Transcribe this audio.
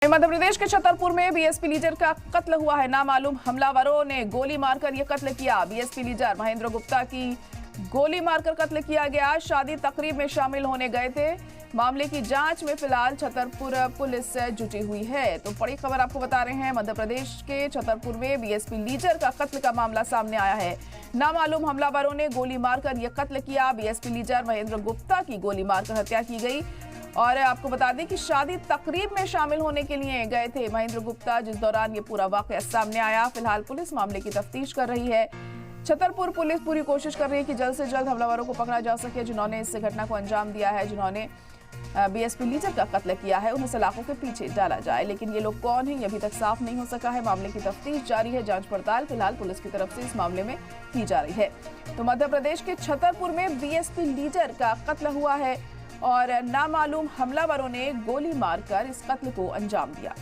मध्य प्रदेश के छतरपुर में BSP leader का कत्ल हुआ है। नामालूम हमलावरों ने गोली मारकर यह कत्ल किया। बीएसपी लीडर महेंद्र गुप्ता की गोली मारकर कत्ल किया गया। शादी तकरीब में शामिल होने गए थे। मामले की जांच में फिलहाल छतरपुर पुलिस जुटी हुई है। तो बड़ी खबर आपको बता रहे हैं, मध्य प्रदेश के छतरपुर में बीएसपी लीडर का कत्ल का मामला सामने आया है। नामालूम हमलावरों ने गोली मारकर यह कत्ल किया। बीएसपी लीडर महेंद्र गुप्ता की गोली मारकर हत्या की गई। और आपको बता दें कि शादी तकरीब में शामिल होने के लिए गए थे महेंद्र गुप्ता, जिस दौरान ये पूरा वाकया सामने आया। फिलहाल पुलिस मामले की तफ्तीश कर रही है। छतरपुर पुलिस पूरी कोशिश कर रही है कि जल्द से जल्द हमलावरों को पकड़ा जा सके, जिन्होंने इस घटना को अंजाम दिया है, जिन्होंने बीएसपी लीडर का कत्ल किया है। उन्हें सलाखों के पीछे डाला जाए, लेकिन ये लोग कौन है ये अभी तक साफ नहीं हो सका है। मामले की तफ्तीश जारी है। जांच पड़ताल फिलहाल पुलिस की तरफ से इस मामले में की जा रही है। तो मध्य प्रदेश के छतरपुर में बीएसपी लीडर का कत्ल हुआ है और नामालूम हमलावरों ने गोली मारकर इस कत्ल को अंजाम दिया।